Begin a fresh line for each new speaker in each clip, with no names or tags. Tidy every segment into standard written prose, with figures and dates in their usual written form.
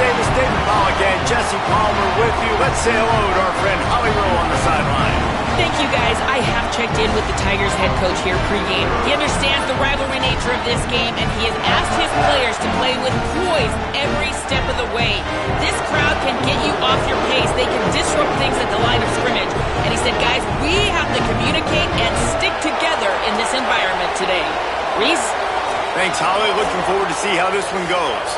Davis, David Pollock, and Jesse Palmer with you. Let's say hello to our friend Holly Rowe on the sideline.
Thank you, guys. I have checked in with the Tigers head coach here pregame. He understands the rivalry nature of this game, and he has asked his players to play with poise every step of the way. This crowd can get you off your pace. They can disrupt things at the line of scrimmage. And he said, guys, we have to communicate and stick together in this environment today. Reese?
Thanks, Holly. Looking forward to see how this one goes.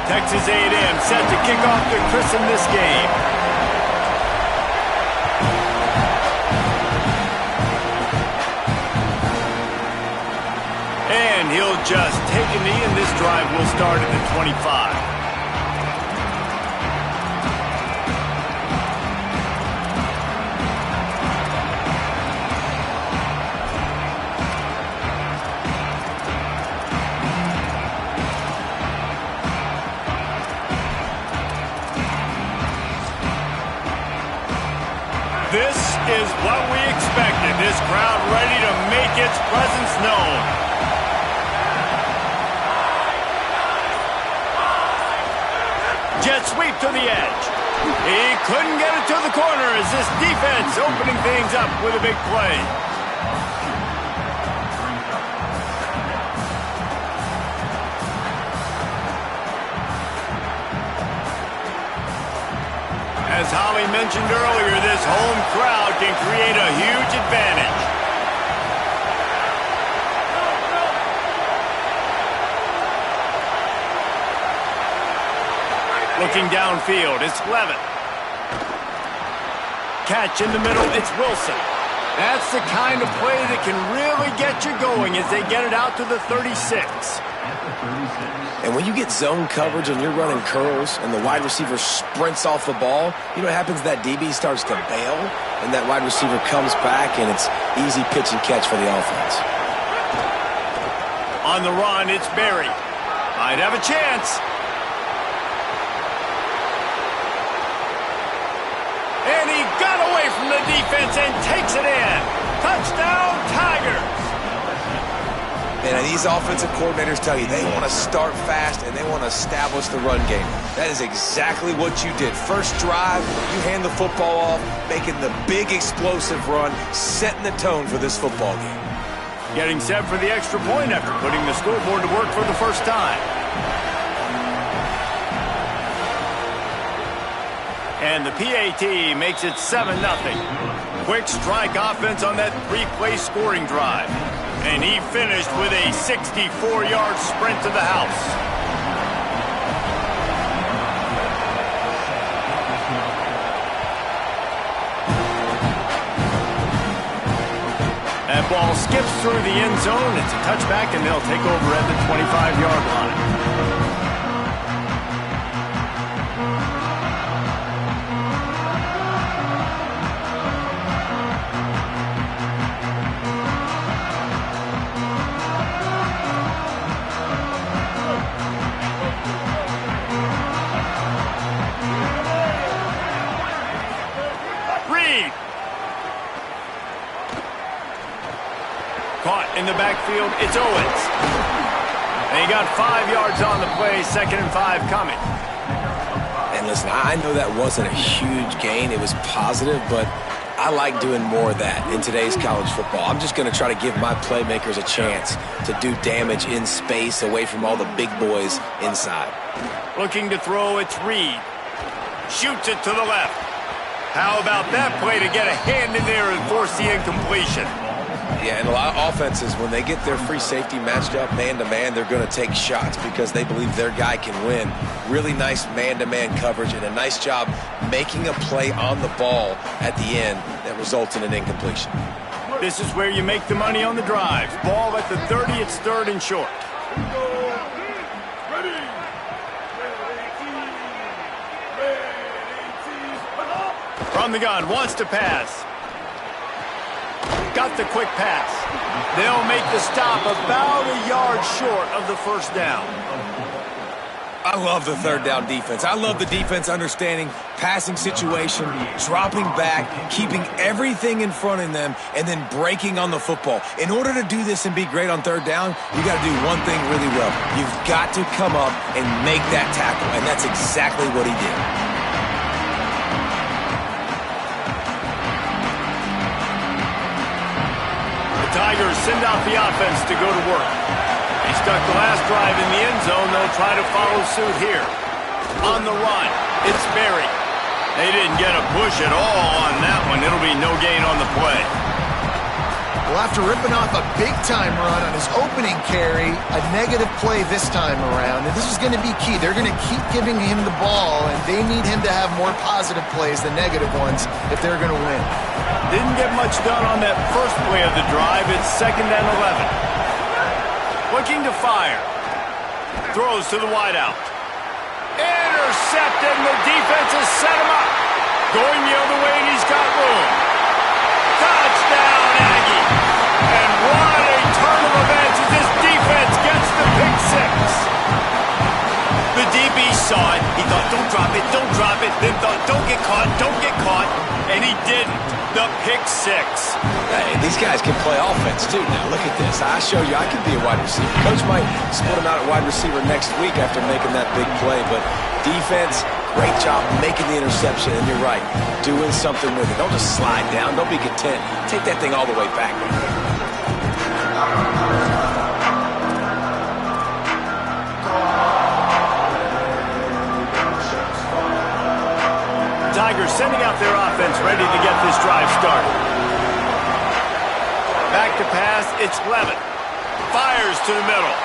Texas A&M set to kick off to christen this game. And he'll just take a knee, and this drive will start at the 25. This is what we expected. This crowd ready to make its presence known. Jet sweep to the edge. He couldn't get it to the corner as this defense opening things up with a big play. As Holly mentioned earlier, this home crowd can create a huge advantage. Looking downfield, it's Levitt. Catch in the middle, it's Wilson. That's the kind of play that can really get you going as they get it out to the 36.
And when you get zone coverage and you're running curls and the wide receiver sprints off the ball, you know what happens? That DB starts to bail, and that wide receiver comes back, and it's easy pitch and catch for the offense.
On the run, it's Berry. Might have a chance. And he got away from the defense and takes it in. Touchdown, Tigers!
And these offensive coordinators tell you they want to start fast and they want to establish the run game. That is exactly what you did. First drive, you hand the football off, making the big explosive run, setting the tone for this football game.
Getting set for the extra point after putting the scoreboard to work for the first time. And the PAT makes it 7-0. Quick strike offense on that three-play scoring drive. And he finished with a 64-yard sprint to the house. That ball skips through the end zone. It's a touchback, and they'll take over at the 25-yard line. Caught in the backfield, it's Owens. And he got 5 yards on the play, 2nd and 5 coming.
And listen, I know that wasn't a huge gain. It was positive, but I like doing more of that in today's college football. I'm just going to try to give my playmakers a chance to do damage in space away from all the big boys inside.
Looking to throw, it's Reed. Shoots it to the left. How about that play to get a hand in there and force the incompletion?
Yeah, and a lot of offenses, when they get their free safety matched up man-to-man, they're going to take shots because they believe their guy can win. Really nice man-to-man coverage and a nice job making a play on the ball at the end that results in an incompletion.
This is where you make the money on the drive. Ball at the 30, it's 3rd and short. From the gun, wants to pass. Got the quick pass. They'll make the stop about a yard short of the first down.
I love the third down defense. I love the defense understanding passing situation, dropping back, keeping everything in front of them, and then breaking on the football. In order to do this and be great on third down, you got to do one thing really well. You've got to come up and make that tackle, and that's exactly what he did.
The Tigers send out the offense to go to work. They stuck the last drive in the end zone. They'll try to follow suit here. On the run, it's Berry. They didn't get a push at all on that one. It'll be no gain on the play.
Well, after ripping off a big-time run on his opening carry, a negative play this time around. And this is going to be key. They're going to keep giving him the ball, and they need him to have more positive plays than negative ones if they're going to win.
Didn't get much done on that first play of the drive. It's 2nd and 11. Looking to fire. Throws to the wideout. Intercepted, and the defense has set him up. Going the other way, and he's got room. Touchdown, Aggie. And what a turn of events as this defense gets the pick six. The DB saw it. He thought, don't drop it, don't drop it. Then thought, don't get caught, don't get caught. And he didn't. The pick six.
Hey, these guys can play offense, too. Now, look at this. I show you I can be a wide receiver. Coach might split him out at wide receiver next week after making that big play. But defense, great job making the interception. And you're right, doing something with it. Don't just slide down. Don't be content. Take that thing all the way back.
Tigers sending out their offense ready to get this drive started. Back to pass, it's Levin. Fires to the middle.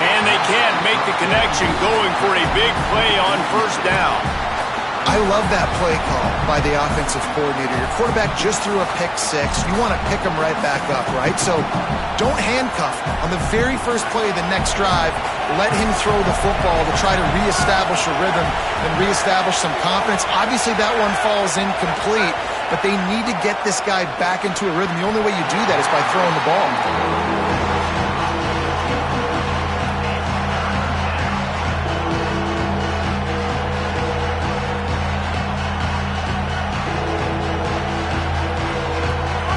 And they can't make the connection, going for a big play on first down.
I love that play call by the offensive coordinator. Your quarterback just threw a pick six. You want to pick him right back up, right? So don't handcuff him. On the very first play of the next drive, let him throw the football to try to reestablish a rhythm and reestablish some confidence. Obviously, that one falls incomplete, but they need to get this guy back into a rhythm. The only way you do that is by throwing the ball.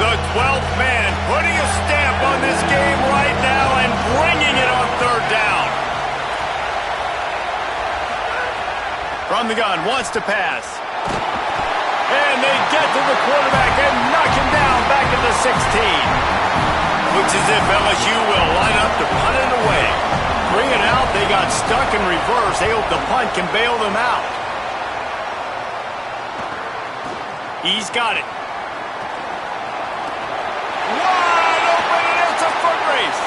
The 12th man putting a stamp on this game right now and bringing it on third down. From the gun, wants to pass. And they get to the quarterback and knock him down back at the 16. Looks as if LSU will line up to punt it away. Bring it out, they got stuck in reverse. They hope the punt can bail them out. He's got it. Wide open, and it's a foot race.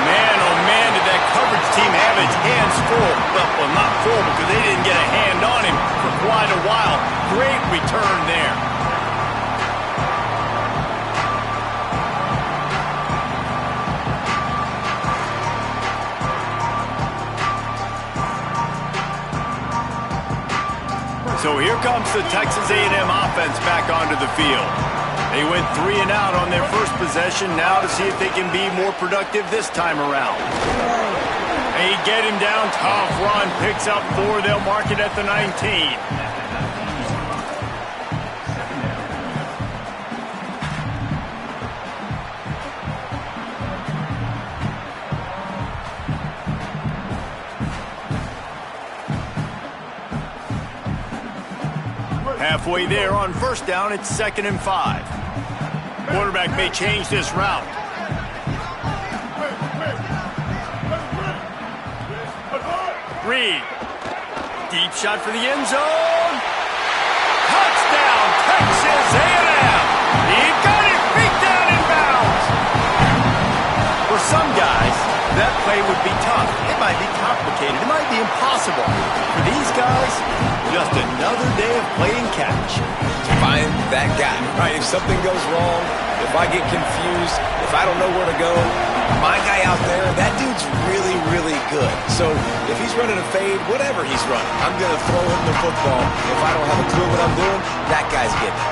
Man, oh man, did that coverage team have its hands full. Well, not full because they didn't get a hand on him for quite a while. Great return there. So here comes the Texas A&M offense back onto the field. They went 3 and out on their first possession, now to see if they can be more productive this time around. They get him down, tough run, picks up 4, they'll mark it at the 19. Halfway there on first down, it's 2nd and 5. Quarterback may change this route. Reed. Deep shot for the end zone. Touchdown, Texas A&M. He got it, beat down in bounds. For some guys, that play would be tough. It might be complicated. It might be impossible. For these guys, just another day of playing catch.
Find that guy, right? If something goes wrong, if I get confused, if I don't know where to go, my guy out there, that dude's really, really good. So if he's running a fade, whatever he's running, I'm going to throw him the football. If I don't have a clue what I'm doing, that guy's getting it.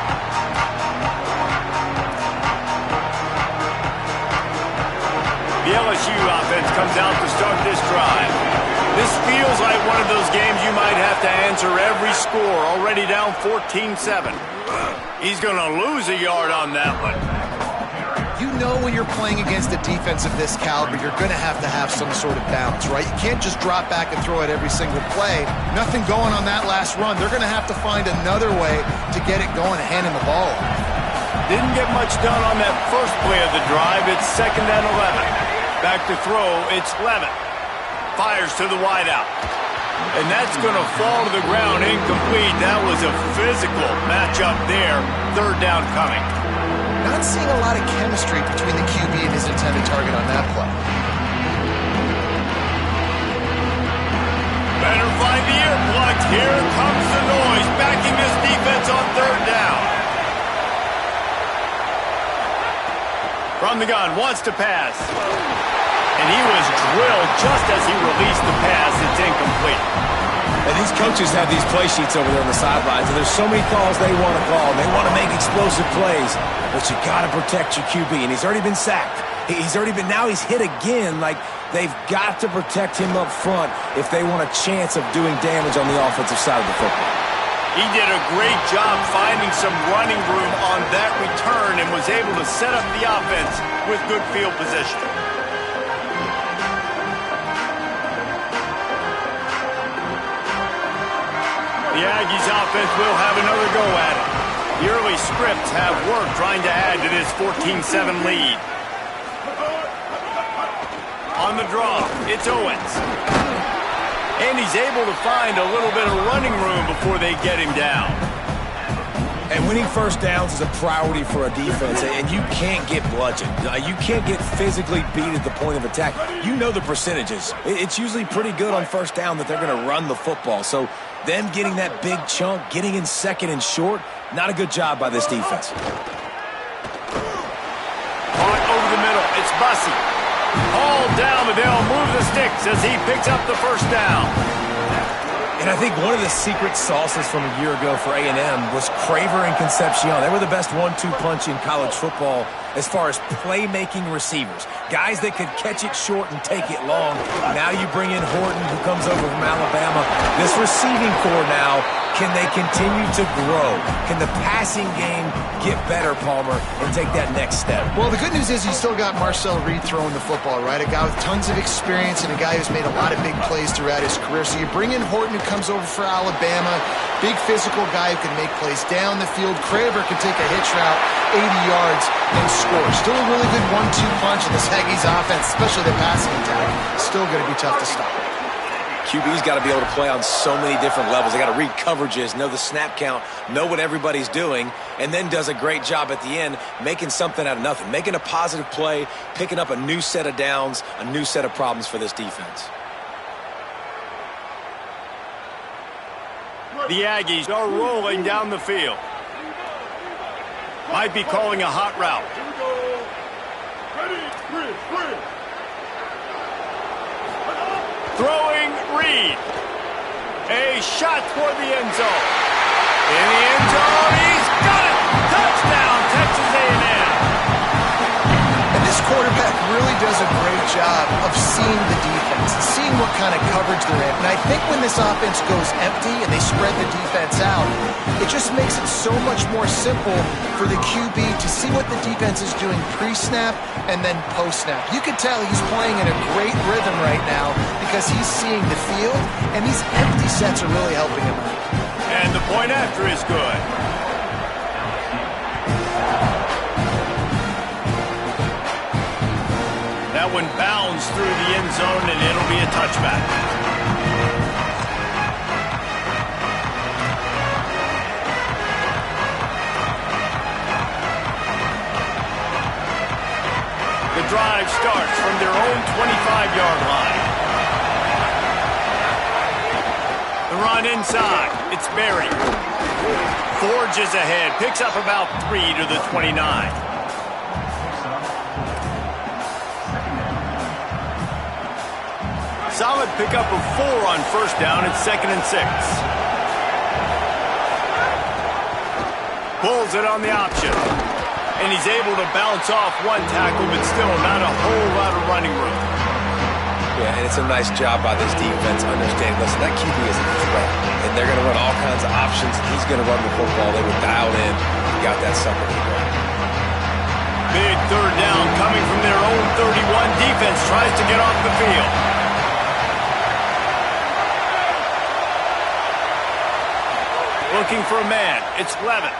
The LSU LSU offense comes out to start this drive. This feels like one of those games you might have to answer every score, already down 14-7. He's going to lose a yard on that one.
You know when you're playing against a defense of this caliber, you're going to have some sort of balance, right? You can't just drop back and throw it every single play. Nothing going on that last run. They're going to have to find another way to get it going and hand him the ball off.
Didn't get much done on that first play of the drive. It's 2nd and 11. Back to throw, it's Levitt. Fires to the wideout. And that's going to fall to the ground incomplete. That was a physical matchup there. 3rd down coming.
Not seeing a lot of chemistry between the QB and his intended target on that play.
Better find the earplugs. Here comes the noise, backing this defense on 3rd down. From the gun, wants to pass. And he was drilled just as he released the pass. It's incomplete.
And these coaches have these play sheets over there on the sidelines, and there's so many calls they want to call. They want to make explosive plays, but you got to protect your QB, and he's already been sacked. Now he's hit again. Like, they've got to protect him up front if they want a chance of doing damage on the offensive side of the football.
He did a great job finding some running room on that return and was able to set up the offense with good field position. The Aggies offense will have another go at it. The early scripts have worked trying to add to this 14-7 lead. On the draw, it's Owens. And he's able to find a little bit of running room before they get him down.
And winning first downs is a priority for a defense, and you can't get bludgeoned. You can't get physically beat at the point of attack. You know the percentages. It's usually pretty good on first down that they're going to run the football. So them getting that big chunk, getting in 2nd and short, not a good job by this defense.
Caught over the middle. It's Bussey. Hauled down, but they'll move the sticks as he picks up the first down.
And I think one of the secret sauces from a year ago for A&M was Craver and Concepcion. They were the best 1-2 punch in college football as far as playmaking receivers. Guys that could catch it short and take it long. Now you bring in Horton, who comes over from Alabama. This receiving core now, can they continue to grow? Can the passing game get better, Palmer, and take that next step?
Well, the good news is you still got Marcel Reed throwing the football, right? A guy with tons of experience and a guy who's made a lot of big plays throughout his career. So you bring in Horton, who comes over for Alabama. Big physical guy who can make plays down the field. Craver can take a hitch route, 80 yards, and score. Still a really good 1-2 punch in this Aggies offense, especially the passing attack. Still going to be tough to stop.
QB's got to be able to play on so many different levels. They got to read coverages, know the snap count, know what everybody's doing, and then does a great job at the end making something out of nothing, making a positive play, picking up a new set of downs, a new set of problems for this defense.
The Aggies are rolling down the field. Might be calling a hot route. Throwing Reed. A shot toward the end zone. In the end zone, he's got it! Touchdown, Texas A&M.
And this quarterback really does a great job of seeing the defense, seeing what kind of coverage they're in. And I think when this offense goes empty and they spread the defense out, it just makes it so much more simple for the QB to see what the defense is doing pre-snap and then post-snap. You can tell he's playing in a great rhythm right now because he's seeing the field, and these empty sets are really helping him out.
And the point after is good. That one bounds through the end zone, and it'll be a touchback. The drive starts from their own 25-yard line. The run inside. It's Berry. Forges ahead. Picks up about 3 to the 29. Solid pickup of 4 on first down. It's 2nd and 6. Pulls it on the option. And he's able to bounce off one tackle, but still not a whole lot of running room.
Yeah, and it's a nice job by this defense understanding, listen, that QB is a threat, and they're going to run all kinds of options. He's going to run the football. They were dialed in. He got that sucker to the ground.
Big third down coming from their own 31. Defense tries to get off the field. Looking for a man. It's Levin.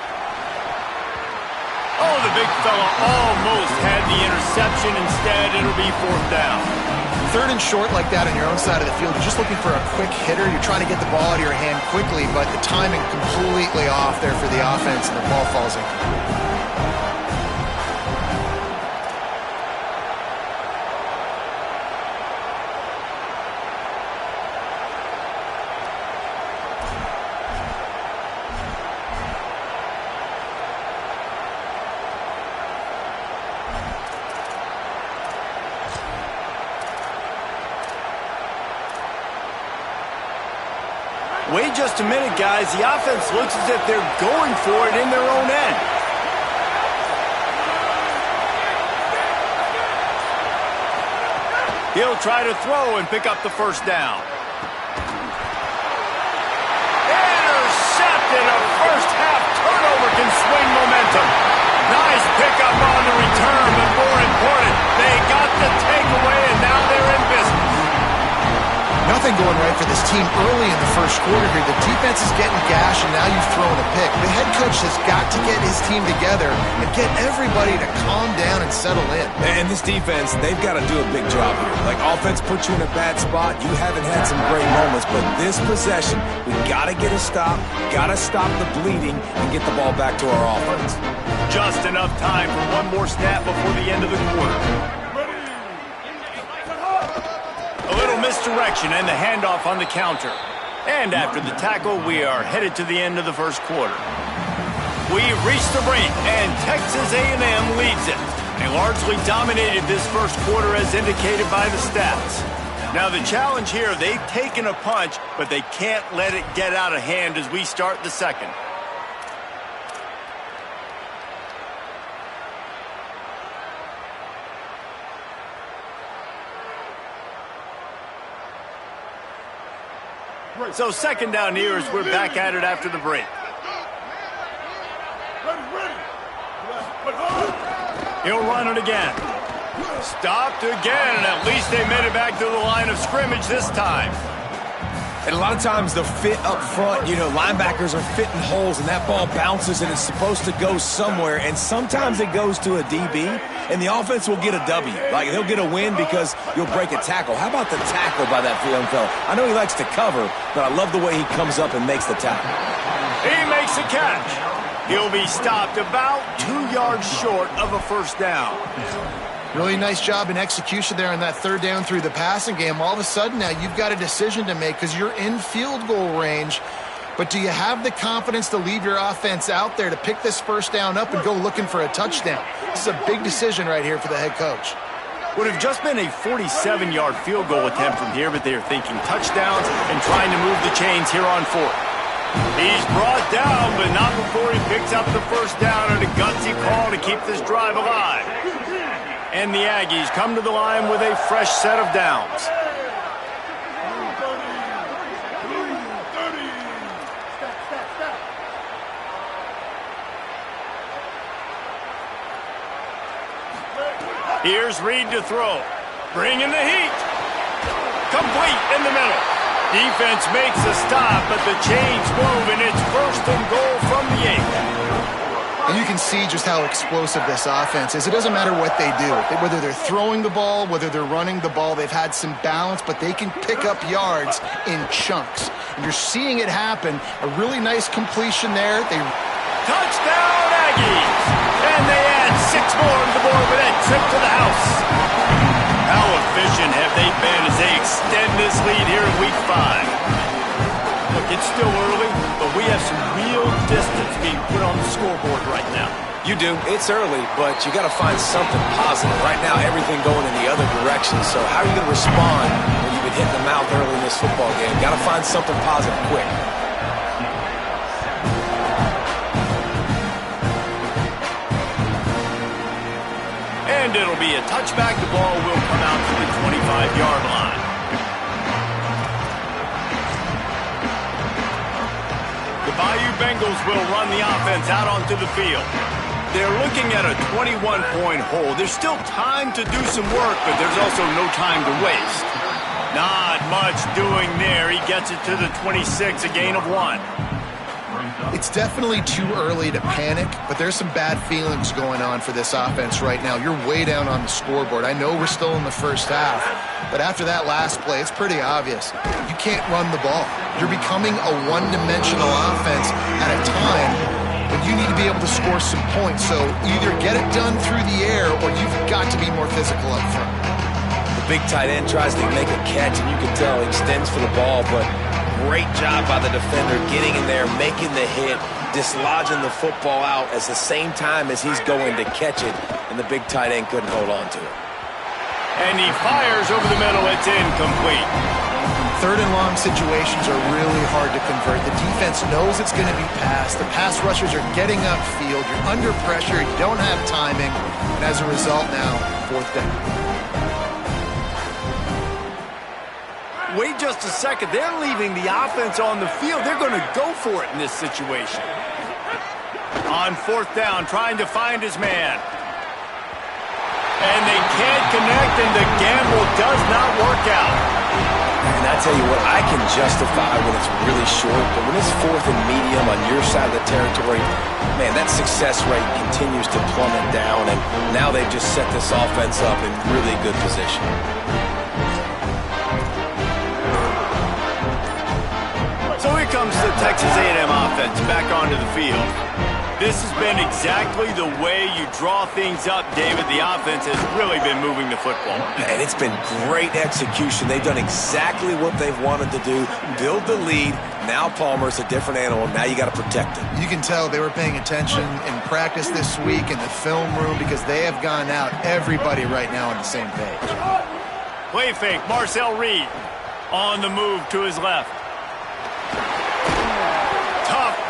Oh, the big fella almost had the interception. Instead, it'll be fourth down.
Third and short like that on your own side of the field, you're just looking for a quick hitter. You're trying to get the ball out of your hand quickly, but the timing completely off there for the offense, and the ball falls incomplete.
Wait just a minute, guys. The offense looks as if they're going for it in their own end. He'll try to throw and pick up the first down. Intercepted. A first-half turnover can swing momentum. Nice pickup on the return, but more important, they got the takeaway, and now they're in business.
Nothing going right for this team early in the first quarter here. The defense is getting gashed, and now you've thrown a pick. The head coach has got to get his team together and get everybody to calm down and settle in.
And this defense, they've got to do a big job here. Like, offense puts you in a bad spot. You haven't had some great moments, but this possession, we got to get a stop, got to stop the bleeding, and get the ball back to our offense.
Just enough time for one more snap before the end of the quarter. A little misdirection and the handoff on the counter. And after the tackle, we are headed to the end of the first quarter. We've reached the break, and Texas A&M leads it. They largely dominated this first quarter as indicated by the stats. Now the challenge here, they've taken a punch, but they can't let it get out of hand as we start the second. So second down here as we're back at it after the break. He'll run it again. Stopped again, and at least they made it back to the line of scrimmage this time.
And a lot of times the fit up front, you know, linebackers are fitting holes, and that ball bounces, and it's supposed to go somewhere, and sometimes it goes to a DB, and the offense will get a W. Like, they'll get a win because you'll break a tackle. How about the tackle by that young fella? I know he likes to cover, but I love the way he comes up and makes the tackle.
He makes a catch. He'll be stopped about 2 yards short of a first down.
Really nice job in execution there on that third down through the passing game. All of a sudden now you've got a decision to make because you're in field goal range. But do you have the confidence to leave your offense out there to pick this first down up and go looking for a touchdown? This is a big decision right here for the head coach.
Would have just been a 47-yard field goal attempt from here, but they're thinking touchdowns and trying to move the chains here on fourth. He's brought down, but not before he picks up the first down and a gutsy call to keep this drive alive. And the Aggies come to the line with a fresh set of downs. Here's Reed to throw. Bringing the heat. Complete in the middle. Defense makes a stop, but the chains move, and it's first and goal from the 8.
And you can see just how explosive this offense is. It doesn't matter what they do. Whether they're throwing the ball, whether they're running the ball, they've had some balance, but they can pick up yards in chunks. And you're seeing it happen. A really nice completion there.
Touchdown, Aggies! And they add 6 more to the board with that trip to the house. How efficient have they been as they extend this lead here in Week 5? Look, it's still early, but we have some real distance being put on the scoreboard right now.
You do. It's early, but you got to find something positive. Right now, everything going in the other direction. So how are you going to respond when you've been hitting the mouth early in this football game? Got to find something positive quick.
And it'll be a touchback. The ball will come out to the 25-yard line. The Bayou Bengals will run the offense out onto the field. They're looking at a 21-point hole. There's still time to do some work, but there's also no time to waste. Not much doing there. He gets it to the 26, a gain of 1.
It's definitely too early to panic, but there's some bad feelings going on for this offense right now. You're way down on the scoreboard. I know we're still in the first half, but after that last play, it's pretty obvious. You can't run the ball. You're becoming a one-dimensional offense at a time when you need to be able to score some points. So either get it done through the air or you've got to be more physical up front.
The big tight end tries to make a catch, and you can tell he extends for the ball, but great job by the defender getting in there, making the hit, dislodging the football out at the same time as he's going to catch it, and the big tight end couldn't hold on to it.
And he fires over the middle. It's incomplete.
Third and long situations are really hard to convert. The defense knows it's going to be passed. The pass rushers are getting upfield. You're under pressure. You don't have timing. And as a result now, fourth down.
Wait just a second. They're leaving the offense on the field. They're going to go for it in this situation. On fourth down, trying to find his man. And they can't connect, and the gamble does not work out.
And I tell you what, I can justify when it's really short, but when it's fourth and medium on your side of the territory, man, that success rate continues to plummet down, and now they've just set this offense up in really good position.
So here comes the Texas A&M offense back onto the field. This has been exactly the way you draw things up, David. The offense has really been moving the football.
And it's been great execution. They've done exactly what they've wanted to do, build the lead. Now Palmer's a different animal. Now you got to protect him.
You can tell they were paying attention in practice this week in the film room because they have gone out, everybody right now on the same page.
Play fake, Marcel Reed on the move to his left.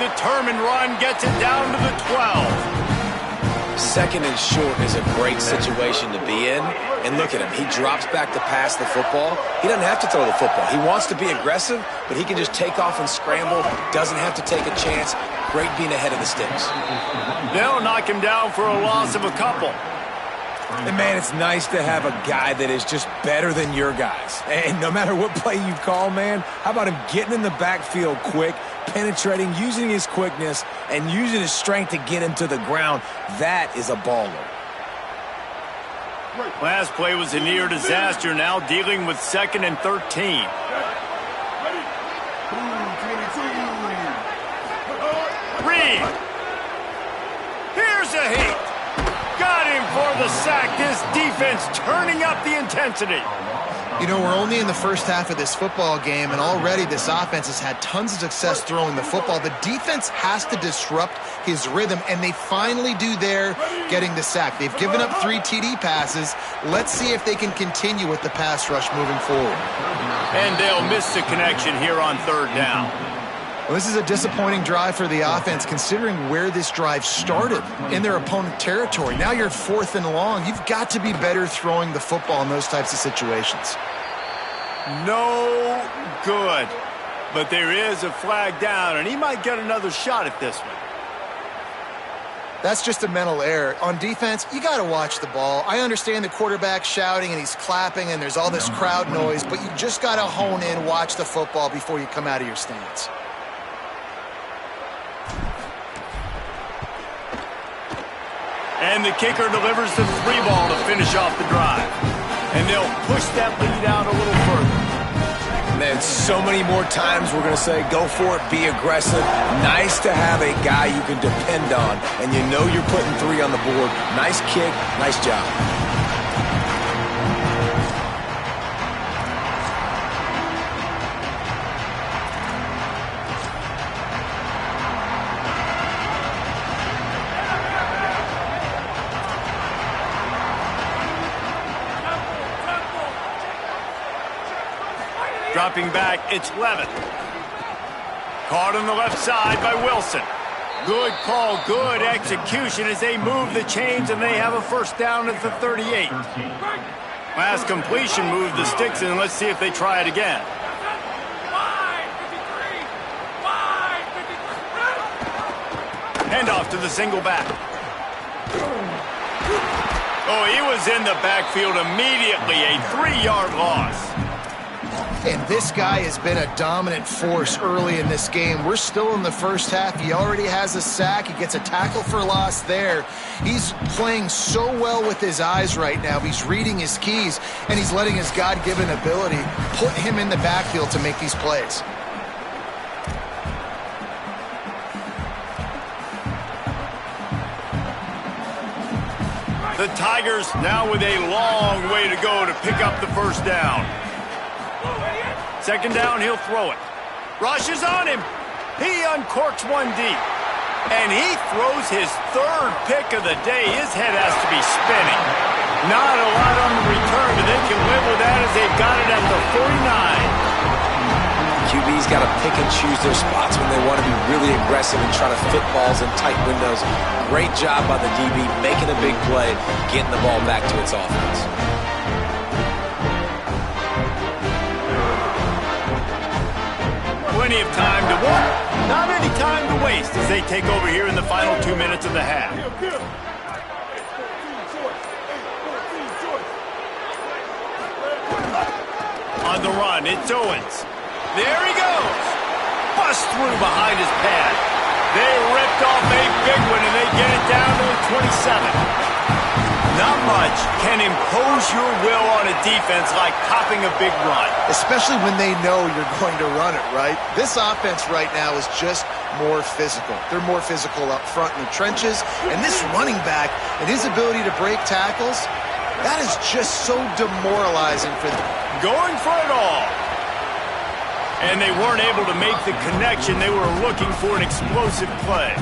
Determined run gets it down to the 12.
Second and short is a great situation to be in. And look at him. He drops back to pass the football. He doesn't have to throw the football. He wants to be aggressive, but he can just take off and scramble. Doesn't have to take a chance. Great being ahead of the sticks.
They'll knock him down for a loss of a couple.
And, man, it's nice to have a guy that is just better than your guys. And no matter what play you call, man, how about him getting in the backfield quick, penetrating, using his quickness, and using his strength to get him to the ground? That is a baller.
Last play was a near disaster, now dealing with 2nd and 13. Reed. Here's a hit. Got him for the sack. This defense turning up the intensity.
You know, we're only in the first half of this football game, and already this offense has had tons of success throwing the football. The defense has to disrupt his rhythm, and they finally do there, getting the sack. They've given up 3 TD passes. Let's see if they can continue with the pass rush moving forward.
And they'll miss the connection here on 3rd down.
Well, this is a disappointing drive for the offense, considering where this drive started in their opponent territory. Now you're 4th and long. You've got to be better throwing the football in those types of situations.
No good. But there is a flag down, and he might get another shot at this one.
That's just a mental error. On defense, you got to watch the ball. I understand the quarterback shouting and he's clapping and there's all this crowd noise, but you just got to hone in, watch the football before you come out of your stance.
And the kicker delivers the 3 ball to finish off the drive. And they'll push that lead out a little further.
Man, so many more times we're going to say, go for it, be aggressive. Nice to have a guy you can depend on, and you know you're putting 3 on the board. Nice kick, nice job.
Dropping back, it's Levitt. Caught on the left side by Wilson. Good call, good execution as they move the chains and they have a first down at the 38. Last completion moved the sticks, and let's see if they try it again. Handoff to the single back. Oh, he was in the backfield immediately, a 3-yard loss.
And this guy has been a dominant force early in this game. We're still in the first half. He already has a sack. He gets a tackle for loss there. He's playing so well with his eyes right now. He's reading his keys, and he's letting his God-given ability put him in the backfield to make these plays.
The Tigers now with a long way to go to pick up the first down. Second down, he'll throw it. Rush is on him. He uncorks one deep. And he throws his third pick of the day. His head has to be spinning. Not a lot on the return, but they can live with that as they've got it at the 49.
QB's got to pick and choose their spots when they want to be really aggressive and try to fit balls in tight windows. Great job by the DB making a big play, getting the ball back to its offense.
Plenty of time to work, not any time to waste as they take over here in the final 2 minutes of the half. On the run, it's Owens. There he goes. Bust through behind his pad. They ripped off a big one, and they get it down to the 27. Not much can impose your will on a defense like popping a big run.
Especially when they know you're going to run it, right? This offense right now is just more physical. They're more physical up front in the trenches, and this running back and his ability to break tackles, that is just so demoralizing for them.
Going for it all. And they weren't able to make the connection. They were looking for an explosive play.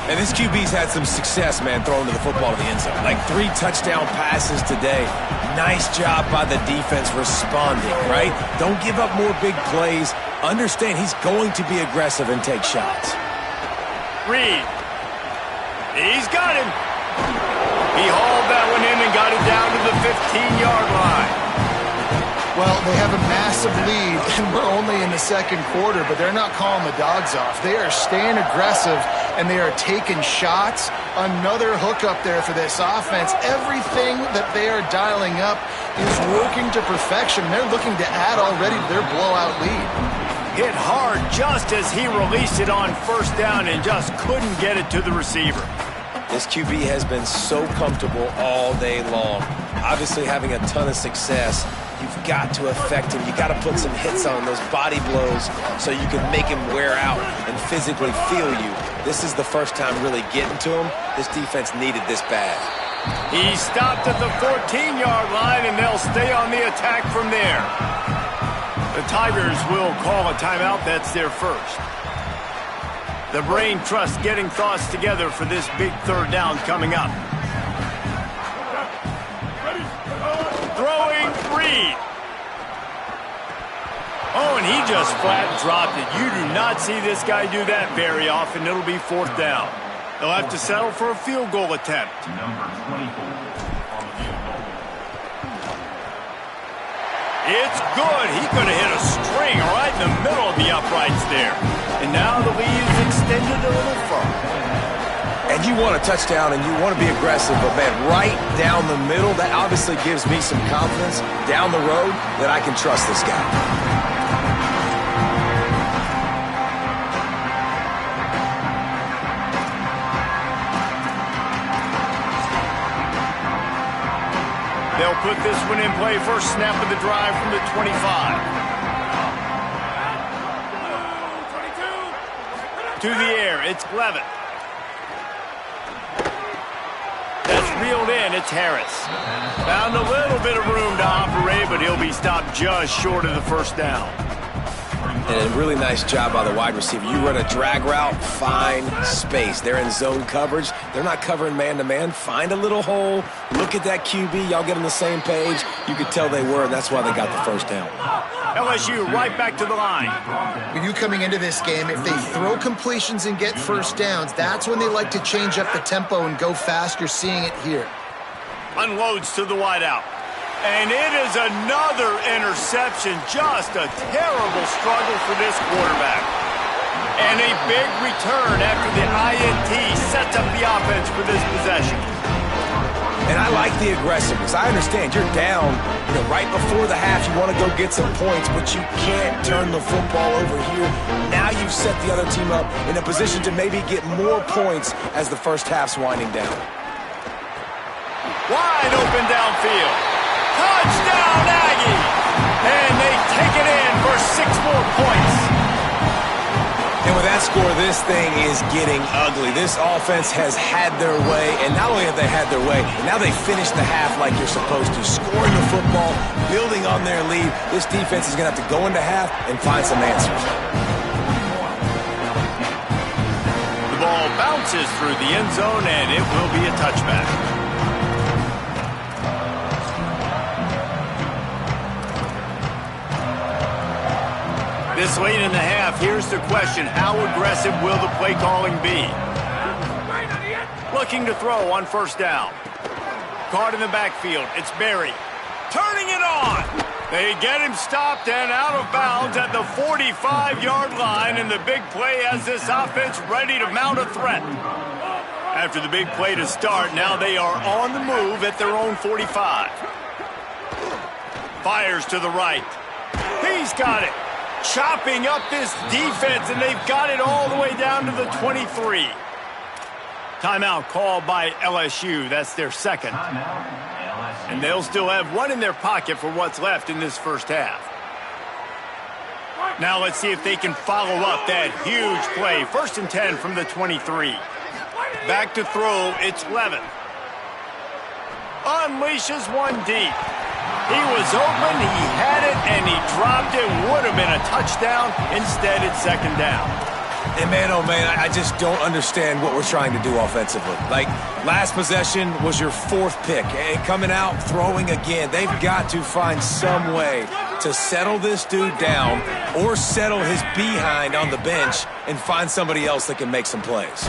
And this QB's had some success, man, throwing to the football to the end zone. Like 3 touchdown passes today. Nice job by the defense responding, right? Don't give up more big plays. Understand he's going to be aggressive and take shots.
Reed. He's got him. He hauled that one in and got it down to the 15-yard line.
Well, they have a massive lead, and we're only in the second quarter, but they're not calling the dogs off. They are staying aggressive, and they are taking shots. Another hook up there for this offense. Everything that they are dialing up is working to perfection. They're looking to add already to their blowout lead.
Hit hard just as he released it on first down and just couldn't get it to the receiver.
This QB has been so comfortable all day long. Obviously having a ton of success. You've got to affect him. You've got to put some hits on those body blows so you can make him wear out and physically feel you. This is the first time really getting to him. This defense needed this bad.
He stopped at the 14-yard line, and they'll stay on the attack from there. The Tigers will call a timeout. That's their first. The brain trust getting thoughts together for this big third down coming up. Throwing Reed. Oh, and he just flat dropped it. You do not see this guy do that very often. It'll be fourth down. They'll have to settle for a field goal attempt. It's good. He could have hit a string right in the middle of the uprights there. And now the lead is extended a little further.
And you want a touchdown and you want to be aggressive, but man, right down the middle, that obviously gives me some confidence down the road that I can trust this guy.
They'll put this one in play. First snap of the drive from the 25. To the air, it's Levitt. That's reeled in, it's Harris. Found a little bit of room to operate, but he'll be stopped just short of the first down.
And a really nice job by the wide receiver. You run a drag route, find space. They're in zone coverage. They're not covering man-to-man. Find a little hole. Look at that QB. Y'all get on the same page. You could tell they were, and that's why they got the first down.
LSU right back to the line.
When you coming into this game, if they throw completions and get first downs, that's when they like to change up the tempo and go fast. You're seeing it here.
Unloads to the wideout. And it is another interception. Just a terrible struggle for this quarterback. And a big return after the INT sets up the offense for this possession.
And I like the aggressiveness. I understand you're down, right before the half. You want to go get some points, but you can't turn the football over here. Now you've set the other team up in a position to maybe get more points as the first half's winding down.
Wide open downfield. Touchdown, Aggie! And they take it in for 6 more points.
And with that score, this thing is getting ugly. This offense has had their way, and not only have they had their way, now they finish the half like you're supposed to, scoring the football, building on their lead. This defense is going to have to go into half and find some answers.
The ball bounces through the end zone, and it will be a touchback. This late in the half, here's the question. How aggressive will the play calling be? Looking to throw on first down. Caught in the backfield. It's Berry. Turning it on. They get him stopped and out of bounds at the 45-yard line, and the big play has this offense ready to mount a threat. After the big play to start, now they are on the move at their own 45. Fires to the right. He's got it. Chopping up this defense, and they've got it all the way down to the 23. Timeout called by LSU. That's their second. And they'll still have one in their pocket for what's left in this first half. Now let's see if they can follow up that huge play. 1st and 10 from the 23. Back to throw, it's Levin. Unleashes one deep. He was open, he had it, and he dropped it. Would have been a touchdown. Instead, it's 2nd down.
And man, oh man, I just don't understand what we're trying to do offensively. Like, last possession was your 4th pick. And coming out, throwing again. They've got to find some way to settle this dude down or settle his behind on the bench and find somebody else that can make some plays.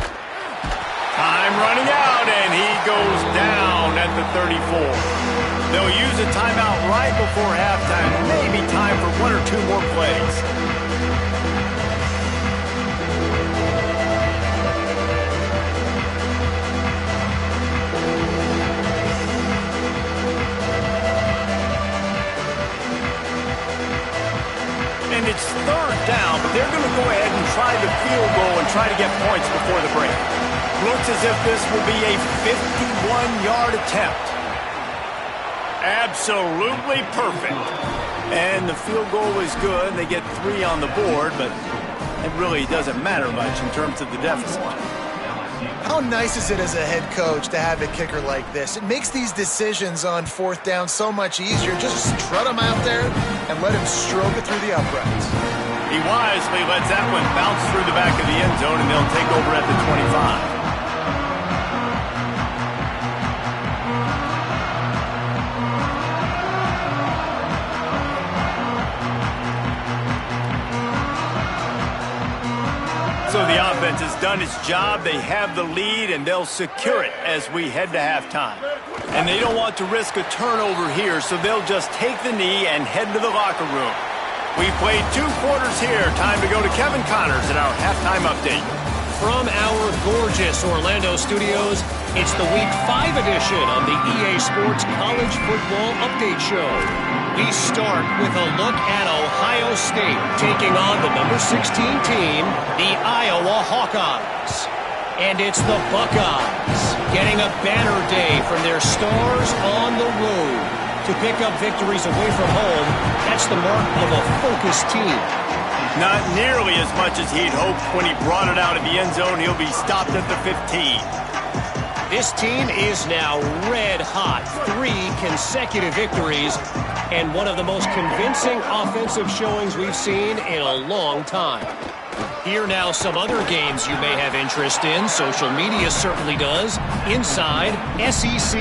Time running out, and he goes down at the 34. They'll use a timeout right before halftime. Maybe time for 1 or 2 more plays. And it's 3rd down, but they're going to go ahead and try the field goal and try to get points before the break. Looks as if this will be a 51-yard attempt. Absolutely perfect. And the field goal is good. They get 3 on the board, but it really doesn't matter much in terms of the deficit.
How nice is it as a head coach to have a kicker like this? It makes these decisions on 4th down so much easier. Just strut him out there and let him stroke it through the uprights.
He wisely lets that one bounce through the back of the end zone, and they'll take over at the 25. So the offense has done its job. They have the lead, and they'll secure it as we head to halftime. And they don't want to risk a turnover here, so they'll just take the knee and head to the locker room. We played 2 quarters here. Time to go to Kevin Connors in our halftime update.
From our gorgeous Orlando studios, it's the Week 5 edition of the EA Sports College Football Update Show. We start with a look at Ohio State taking on the number 16 team, the Iowa Hawkeyes. And it's the Buckeyes getting a banner day from their stars on the road to pick up victories away from home. That's the mark of a focused team.
Not nearly as much as he'd hoped when he brought it out of the end zone. He'll be stopped at the 15.
This team is now red hot. 3 consecutive victories and one of the most convincing offensive showings we've seen in a long time. Here now some other games you may have interest in. Social media certainly does. Inside SEC.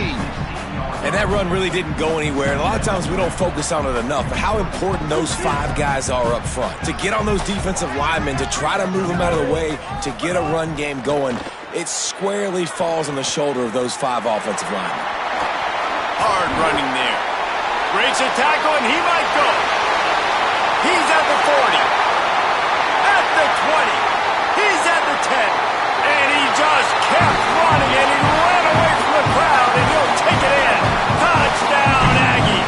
And that run really didn't go anywhere. And a lot of times we don't focus on it enough, but how important those 5 guys are up front. To get on those defensive linemen, to try to move them out of the way, to get a run game going, it squarely falls on the shoulder of those 5 offensive linemen.
Hard running there. Breaks a tackle, and he might go. He's at the 40. At the 20. He's at the 10. And he just kept running, and he ran away from the crowd, and he'll take it in. Touchdown, Aggie.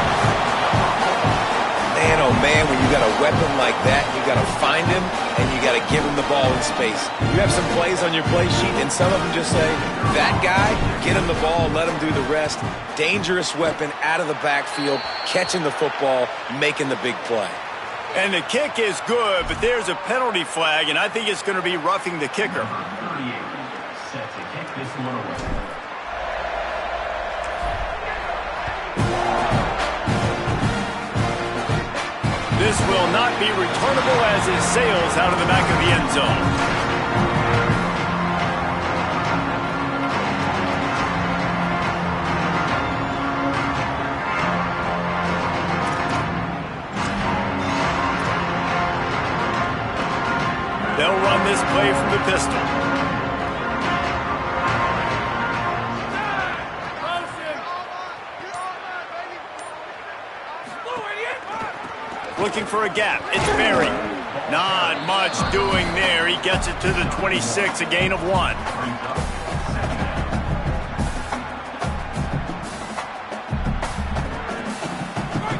Man, oh man, when you got a weapon like that, you got to find him, and you got to give him the ball in space. You have some plays on your play sheet, and some of them just say, that guy, get him the ball, let him do the rest. Dangerous weapon out of the backfield, catching the football, making the big play.
And the kick is good, but there's a penalty flag, and I think it's going to be roughing the kicker. This will not be returnable as it sails out of the back of the end zone. They'll run this play from the pistol. Looking for a gap. It's Berry. Not much doing there. He gets it to the 26, a gain of 1.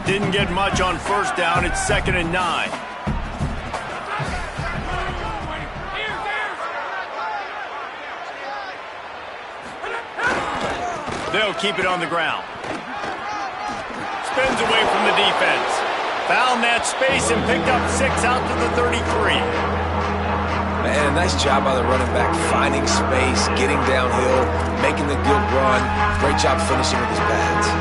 Didn't get much on first down. It's 2nd and 9. They'll keep it on the ground. Spins away from the defense. Found that space and picked up 6 out to the 33.
Man, a nice job by the running back, finding space, getting downhill, making the good run. Great job finishing with his pads.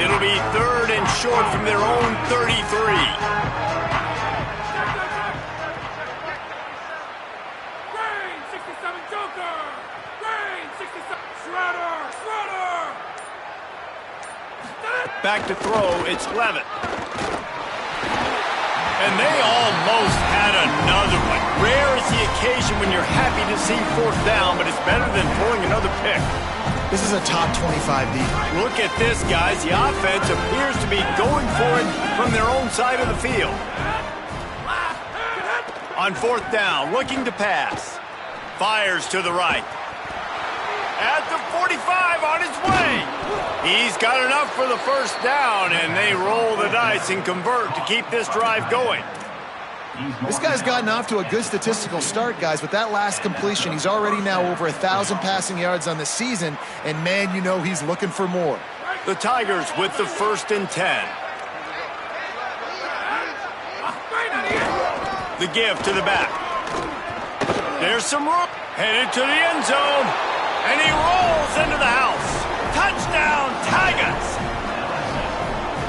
It'll be 3rd and short from their own 33. Back to throw, it's Levitt. And they almost had another one. Rare is the occasion when you're happy to see 4th down, but it's better than pulling another pick.
This is a top 25 defense.
Look at this, guys. The offense appears to be going for it from their own side of the field. On 4th down, looking to pass. Fires to the right. At the 45, on his way. He's got enough for the 1st down, and they roll the dice and convert to keep this drive going.
This guy's gotten off to a good statistical start, guys. With that last completion, he's already now over 1,000 passing yards on the season, and man, you know he's looking for more.
The Tigers with the 1st and 10. The give to the back. There's some room. Headed to the end zone. And he rolls into the house. Touchdown, Tigers!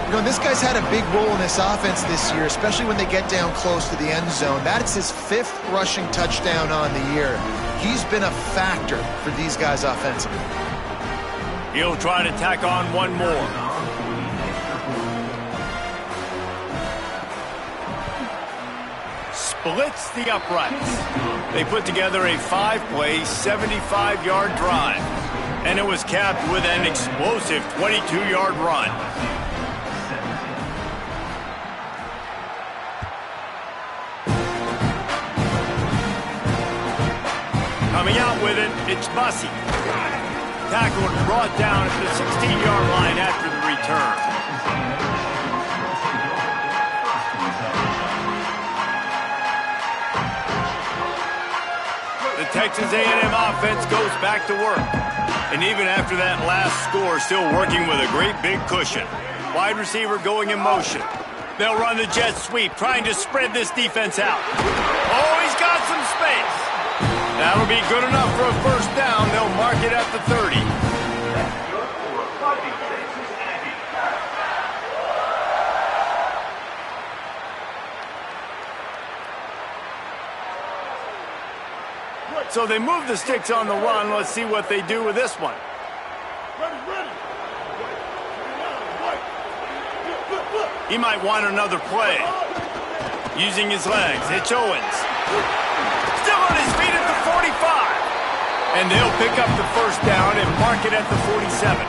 You know, this guy's had a big role in this offense this year, especially when they get down close to the end zone. That's his 5th rushing touchdown on the year. He's been a factor for these guys offensively.
He'll try to tack on one more. Splits the uprights. They put together a 5-play, 75-yard drive. And it was capped with an explosive 22-yard run. Coming out with it, it's Bussey. Tackled and brought down at the 16-yard line after the return. The Texas A&M offense goes back to work. And even after that last score, still working with a great big cushion. Wide receiver going in motion. They'll run the jet sweep, trying to spread this defense out. Oh, he's got some space. That'll be good enough for a 1st down. They'll mark it at the 30. So they move the sticks on the run. Let's see what they do with this one. He might want another play. Using his legs, it's Owens. Still on his feet at the 45. And they'll pick up the first down and mark it at the 47.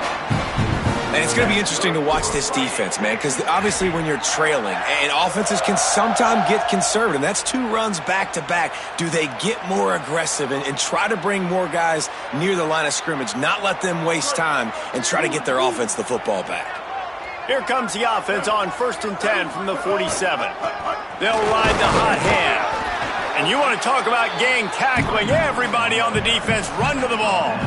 And it's going to be interesting to watch this defense, man, because obviously when you're trailing, and offenses can sometimes get conservative, and that's 2 runs back-to-back. Do they get more aggressive and try to bring more guys near the line of scrimmage, not let them waste time, and try to get their offense the football back?
Here comes the offense on 1st and 10 from the 47. They'll ride the hot hand. And you want to talk about gang tackling, everybody on the defense run to the ball.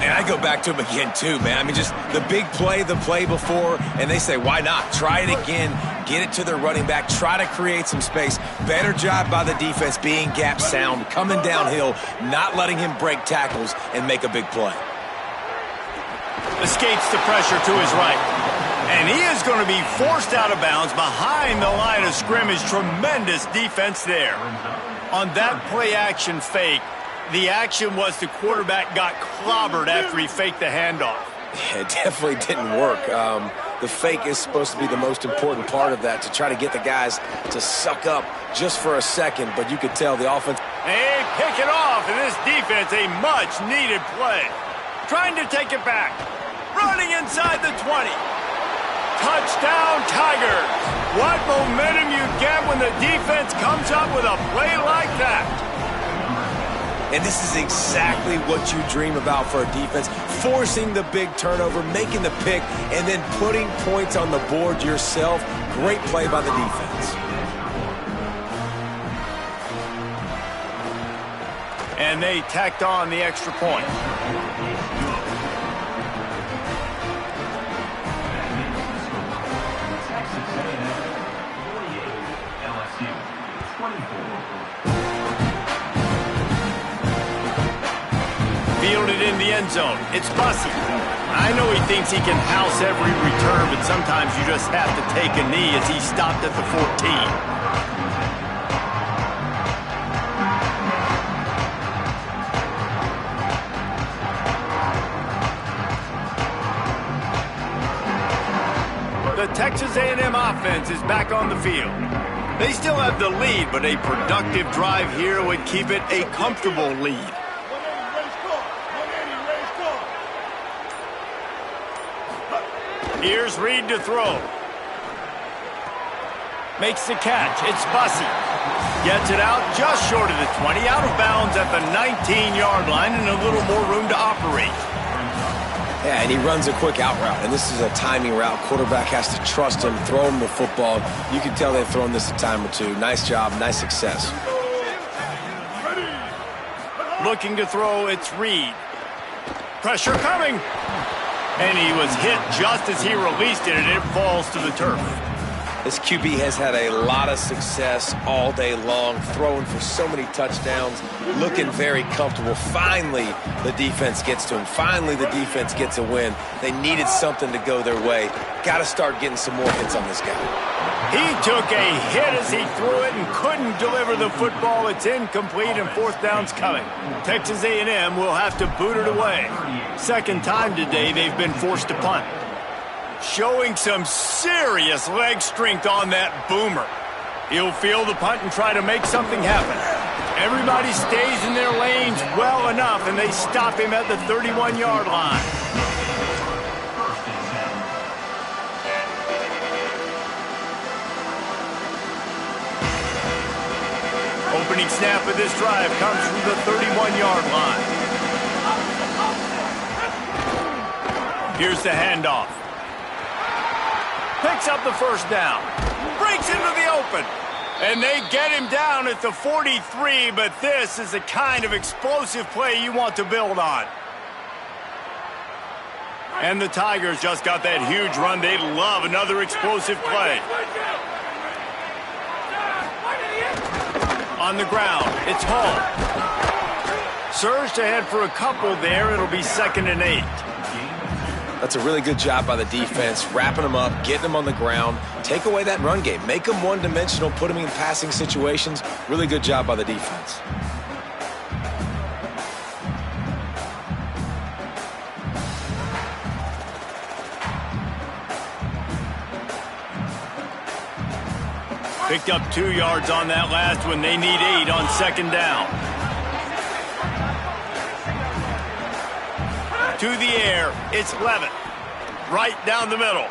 And I go back to him again, too, man. I mean, just the big play, the play before, and they say, why not? Try it again, get it to their running back, try to create some space. Better job by the defense being gap sound, coming downhill, not letting him break tackles and make a big play.
Escapes the pressure to his right. And he is going to be forced out of bounds behind the line of scrimmage. Tremendous defense there. On that play-action fake, the action was the quarterback got clobbered after he faked the handoff.
Yeah, it definitely didn't work. The fake is supposed to be the most important part of that, to try to get the guys to suck up just for a second, but you could tell the offense.
They pick it off, and this defense, a much-needed play. Trying to take it back. Running inside the 20. Touchdown, Tigers. What momentum you get when the defense comes up with a play like that.
And this is exactly what you dream about for a defense. Forcing the big turnover, making the pick, and then putting points on the board yourself. Great play by the defense.
And they tacked on the extra point. Fielded in the end zone. It's Bussey. I know he thinks he can house every return, but sometimes you just have to take a knee as he stopped at the 14. The Texas A&M offense is back on the field. They still have the lead, but a productive drive here would keep it a comfortable lead. Here's Reed to throw. Makes the catch. It's Bussey. Gets it out just short of the 20. Out of bounds at the 19-yard line and a little more room to operate.
Yeah, and he runs a quick out route, and this is a timing route. Quarterback has to trust him, throw him the football. You can tell they've thrown this a time or two. Nice job, nice success.
Looking to throw, it's Reed. Pressure coming. And he was hit just as he released it, and it falls to the turf.
This QB has had a lot of success all day long, throwing for so many touchdowns, looking very comfortable. Finally, the defense gets to him. Finally, the defense gets a win. They needed something to go their way. Got to start getting some more hits on this guy.
He took a hit as he threw it and couldn't deliver the football. It's incomplete, and 4th down's coming. Texas A&M will have to boot it away. Second time today they've been forced to punt. Showing some serious leg strength on that boomer. He'll field the punt and try to make something happen. Everybody stays in their lanes well enough, and they stop him at the 31-yard line. Opening snap of this drive comes from the 31-yard line. Here's the handoff. Picks up the first down. Breaks into the open. And they get him down at the 43, but this is the kind of explosive play you want to build on. And the Tigers just got that huge run. They'd love another explosive play. On the ground, it's Hall. Surged ahead for a couple there. It'll be 2nd and 8.
That's a really good job by the defense, wrapping them up, getting them on the ground. Take away that run game. Make them one-dimensional, put them in passing situations. Really good job by the defense.
Picked up 2 yards on that last one. They need 8 on second down. To the air, it's Levitt. Right down the middle.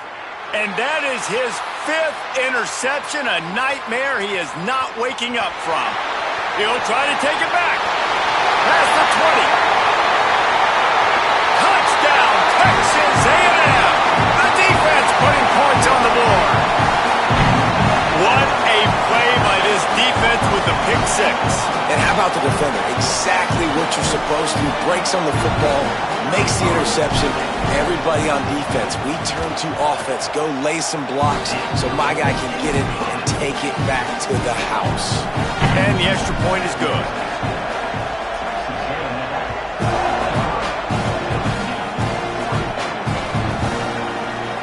And that is his 5th interception, a nightmare he is not waking up from. He'll try to take it back. Past the 20. Touchdown, Texas A&M. The defense putting points on the board. What a play by this defense with the pick 6.
And how about the defender? Exactly what you're supposed to do. Breaks on the football, makes the interception. Everybody on defense, we turn to offense. Go lay some blocks so my guy can get it and take it back to the house.
And the extra point is good.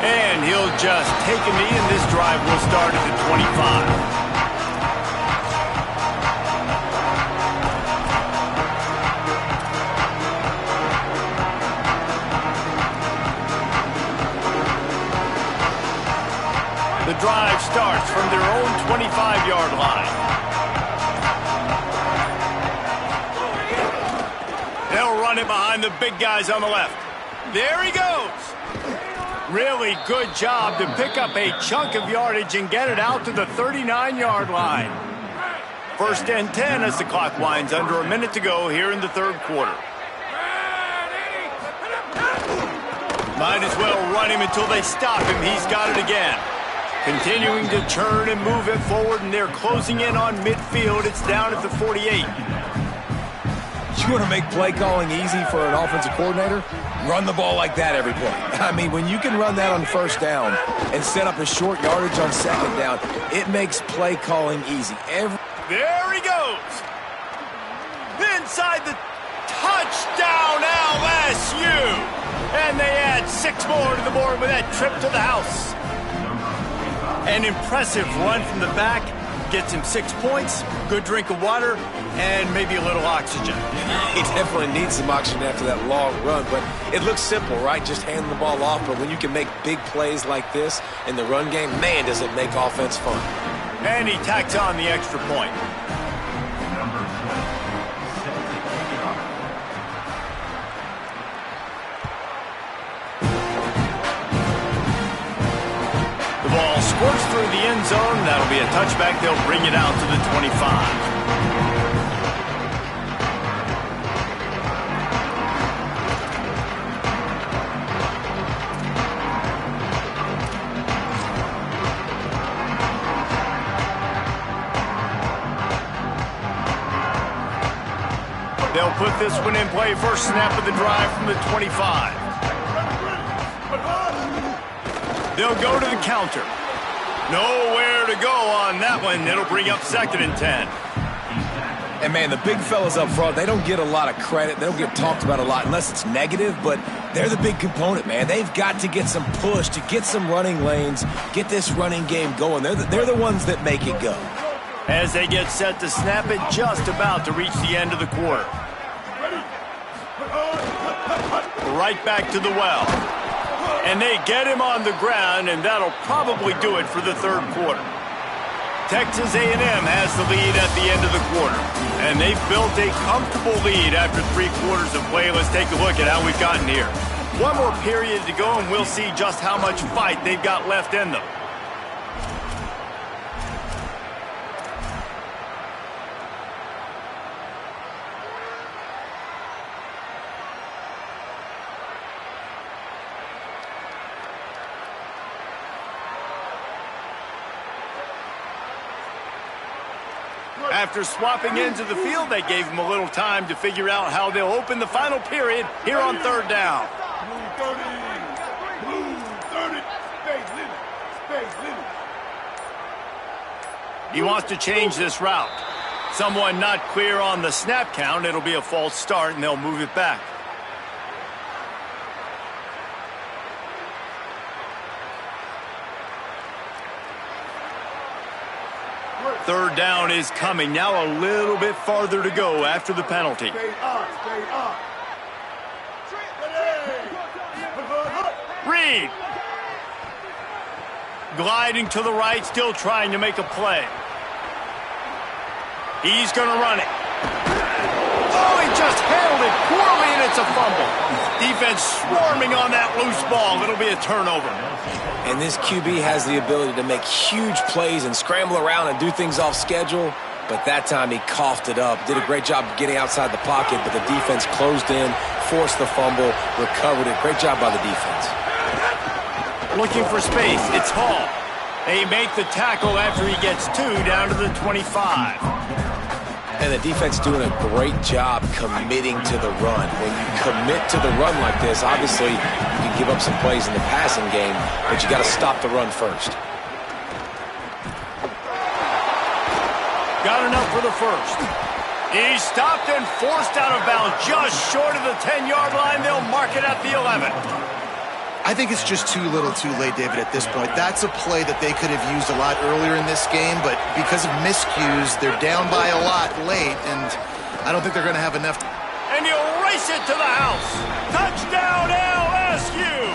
And he'll just take a knee, and this drive will start at the 25. The drive starts from their own 25-yard line. They'll run it behind the big guys on the left. There he goes. Really good job to pick up a chunk of yardage and get it out to the 39-yard line. First and 10 as the clock winds under a minute to go here in the third quarter. Might as well run him until they stop him. He's got it again. Continuing to turn and move it forward, and they're closing in on midfield. It's down at the 48.
You want to make play calling easy for an offensive coordinator? Run the ball like that every play. I mean, when you can run that on first down and set up a short yardage on second down, it makes play calling easy.
There he goes. Inside the touchdown, LSU. And they add 6 more to the board with that trip to the house. An impressive run from the back. Gets him 6 points, good drink of water, and maybe a little oxygen.
He definitely needs some oxygen after that long run, but it looks simple, right? Just hand the ball off, but when you can make big plays like this in the run game, man, does it make offense fun.
And he tacks on the extra point. The ball squirts through the end zone. That'll be a touchback. They'll bring it out to the 25. They'll put this one in play. First snap of the drive from the 25. They'll go to the counter. Nowhere to go on that one. It'll bring up second and 10.
And, man, the big fellas up front, they don't get a lot of credit. They don't get talked about a lot unless it's negative, but they're the big component, man. They've got to get some push to get some running lanes, get this running game going. They're the ones that make it go.
As they get set to snap it, just about to reach the end of the quarter. Right back to the well. And they get him on the ground, and that'll probably do it for the third quarter. Texas A&M has the lead at the end of the quarter, and they've built a comfortable lead after 3 quarters of play. Let's take a look at how we've gotten here. One more period to go, and we'll see just how much fight they've got left in them. After swapping into the field, they gave him a little time to figure out how they'll open the final period here on third down. He wants to change this route. Someone not clear on the snap count. It'll be a false start, and they'll move it back. Third down is coming. Now a little bit farther to go after the penalty. Reed. Gliding to the right, still trying to make a play. He's going to run it. Oh, he just handled it poorly, and it's a fumble. Defense swarming on that loose ball. It'll be a turnover.
And this QB has the ability to make huge plays and scramble around and do things off schedule. But that time he coughed it up. Did a great job of getting outside the pocket, but the defense closed in, forced the fumble, recovered it. Great job by the defense.
Looking for space. It's Hall. They make the tackle after he gets 2 down to the 25.
And the defense doing a great job committing to the run. When you commit to the run like this, obviously you can give up some plays in the passing game, but you got to stop the run first.
Got enough for the first. He's stopped and forced out of bounds just short of the 10-yard line. They'll mark it at the 11.
I think it's just too little too late, David, at this point. That's a play that they could have used a lot earlier in this game, but because of miscues, they're down by a lot late, and I don't think they're going to have enough.
And he'll race it to the house. Touchdown, LSU!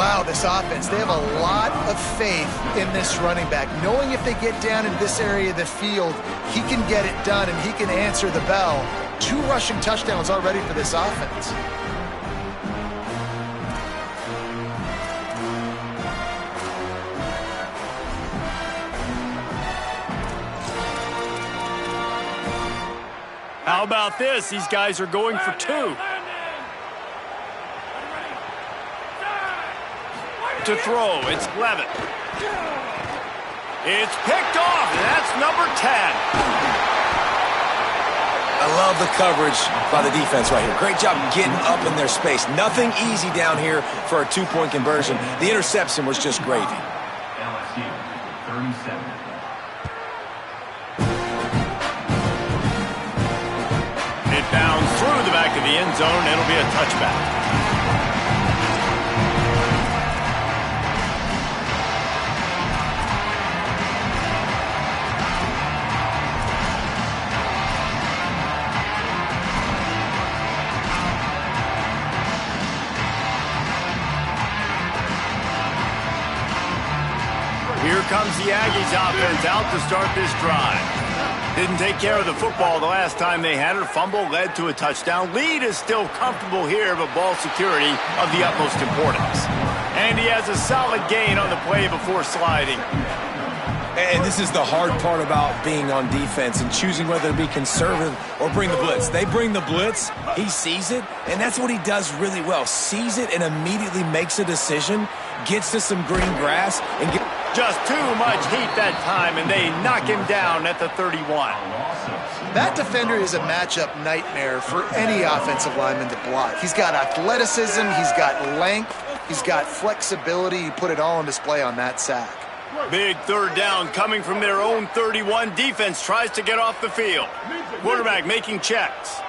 Wow, this offense, they have a lot of faith in this running back, knowing if they get down in this area of the field, he can get it done and he can answer the bell. 2 rushing touchdowns already for this offense.
How about this? These guys are going for 2. To throw, it's Levitt. It's picked off, and that's number 10.
I love the coverage by the defense right here. Great job getting up in their space. Nothing easy down here for a 2-point conversion. The interception was just gravy.
LSU, 37.
It bounds through the back of the end zone. It'll be a touchback. Here comes the Aggies offense out to start this drive. Didn't take care of the football the last time they had it. A fumble led to a touchdown. Lead is still comfortable here, but ball security of the utmost importance. And he has a solid gain on the play before sliding.
And this is the hard part about being on defense and choosing whether to be conservative or bring the blitz. They bring the blitz, he sees it, and that's what he does really well. Sees it and immediately makes a decision, gets to some green grass, and gets...
Just too much heat that time, and they knock him down at the 31.
That defender is a matchup nightmare for any offensive lineman to block. He's got athleticism, he's got length, he's got flexibility. He put it all on display on that sack.
Big third down coming from their own 31. Defense tries to get off the field. Quarterback making checks.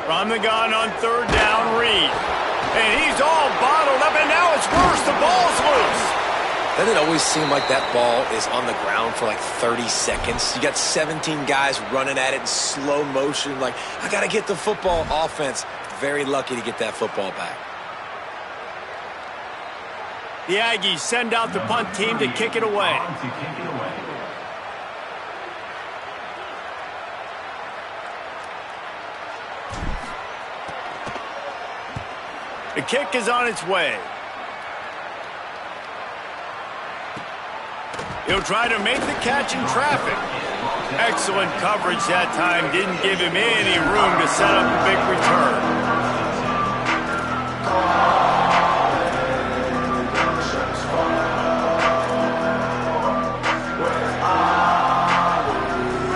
From the gun on third down, Reed. And he's all bottled up, and now it's worse. The ball's loose.
Doesn't it always seem like that ball is on the ground for like 30 seconds? You got 17 guys running at it in slow motion. Like, I got to get the football. Offense, very lucky to get that football back.
The Aggies send out the punt team to kick it away. The kick is on its way. He'll try to make the catch in traffic. Excellent coverage that time. Didn't give him any room to set up a big return.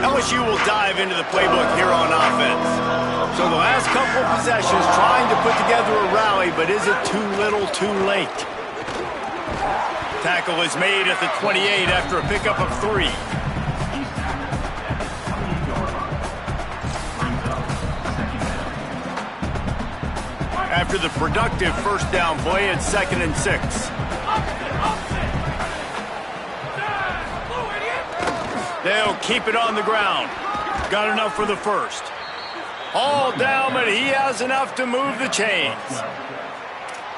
LSU will dive into the playbook here on offense. So the last couple of possessions trying to put together a rally, but is it too little too late? Tackle is made at the 28 after a pickup of 3. After the productive first down play, it's 2nd and 6. They'll keep it on the ground. Got enough for the first. All down, but he has enough to move the chains.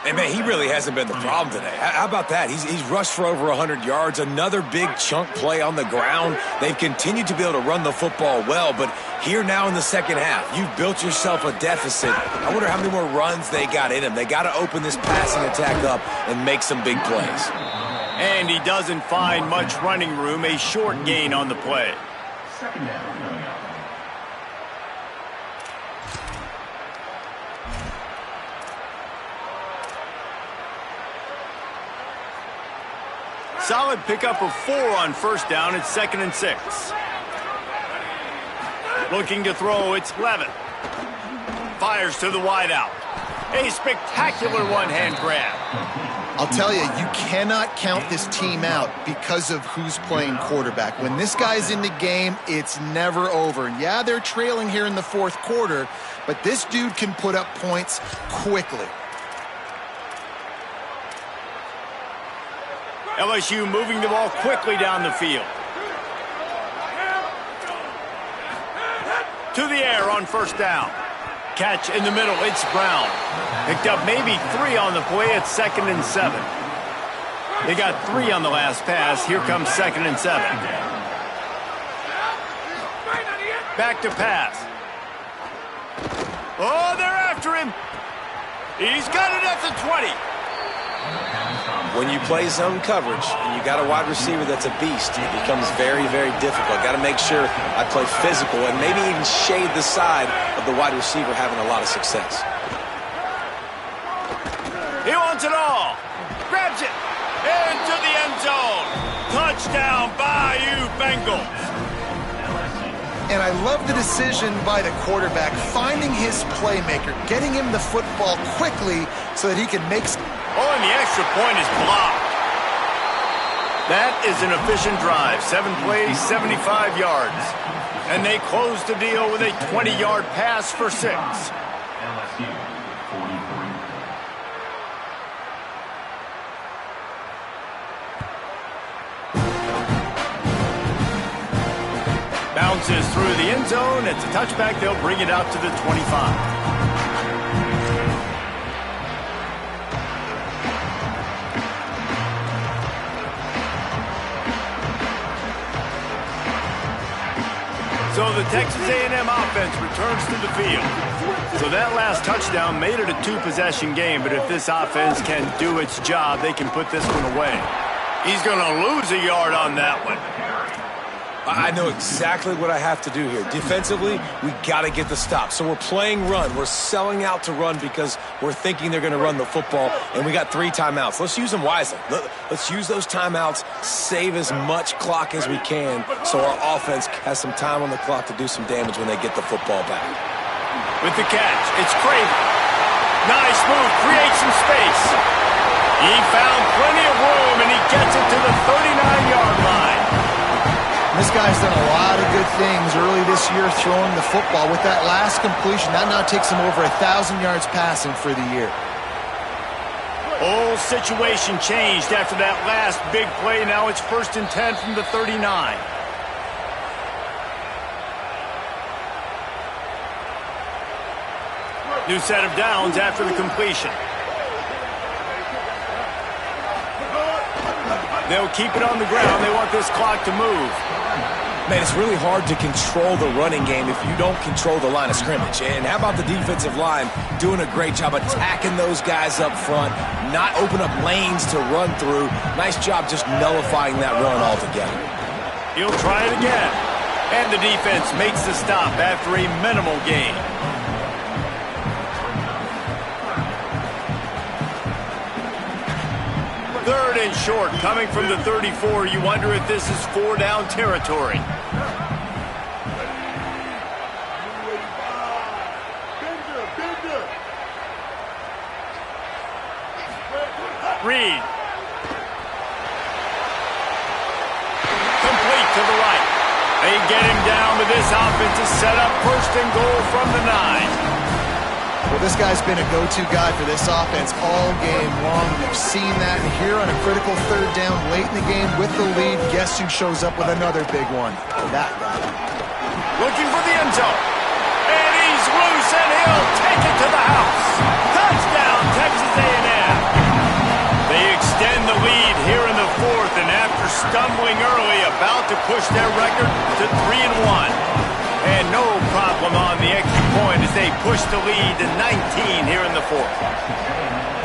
And, man, he really hasn't been the problem today. How about that? He's rushed for over 100 yards, another big chunk play on the ground. They've continued to be able to run the football well, but here now in the second half, you've built yourself a deficit. I wonder how many more runs they got in him. They got to open this passing attack up and make some big plays.
And he doesn't find much running room, a short gain on the play.
Second down.
Solid pickup of 4 on first down. It's 2nd and 6. Looking to throw, it's Levin. Fires to the wideout. A spectacular one-hand grab.
I'll tell you, you cannot count this team out because of who's playing quarterback. When this guy's in the game, it's never over. Yeah, they're trailing here in the fourth quarter, but this dude can put up points quickly.
LSU moving the ball quickly down the field. To the air on first down. Catch in the middle, it's Brown. Picked up maybe 3 on the play at 2nd and 7. They got 3 on the last pass. Here comes 2nd and 7. Back to pass. Oh, they're after him. He's got it at the 20.
When you play zone coverage and you got a wide receiver that's a beast, it becomes very, very difficult. Got to make sure I play physical and maybe even shade the side of the wide receiver having a lot of success.
He wants it all. Grabs it. Into the end zone. Touchdown, Bayou Bengals.
And I love the decision by the quarterback, finding his playmaker, getting him the football quickly so that he can make...
Oh, and the extra point is blocked. That is an efficient drive. 7 plays, 75 yards. And they close the deal with a 20-yard pass for 6.
LSU 43.
Bounces through the end zone. It's a touchback. They'll bring it out to the 25. So the Texas A&M offense returns to the field. So that last touchdown made it a 2-possession game, but if this offense can do its job, they can put this one away. He's going to lose a yard on that one.
I know exactly what I have to do here. Defensively, we got to get the stop. So we're playing run. We're selling out to run because we're thinking they're going to run the football, and we got 3 timeouts. Let's use them wisely. Let's use those timeouts, save as much clock as we can so our offense has some time on the clock to do some damage when they get the football back.
With the catch, it's Craven. Nice move, creates some space. He found plenty of room, and he gets it to the 39-yard line.
This guy's done a lot of good things early this year throwing the football. With that last completion, that now takes him over 1,000 yards passing for the year.
Whole situation changed after that last big play. Now it's 1st and 10 from the 39. New set of downs after the completion. They'll keep it on the ground. They want this clock to move.
Man, it's really hard to control the running game if you don't control the line of scrimmage. And how about the defensive line doing a great job attacking those guys up front, not open up lanes to run through. Nice job just nullifying that run altogether.
He'll try it again. And the defense makes the stop after a minimal gain. Third and short, coming from the 34. You wonder if this is 4-down territory. Reed. Complete to the right. They get him down, but this offense is set up 1st and goal from the 9.
Well, this guy's been a go-to guy for this offense all game long. We've seen that here on a critical 3rd down late in the game with the lead. Guess who shows up with another big one? That guy.
Looking for the end zone. And he's loose, and he'll take it to the house. Touchdown, Texas A&M. lead here in the fourth, and after stumbling early, about to push their record to 3-1. And no problem on the extra point as they push the lead to 19 here in the fourth.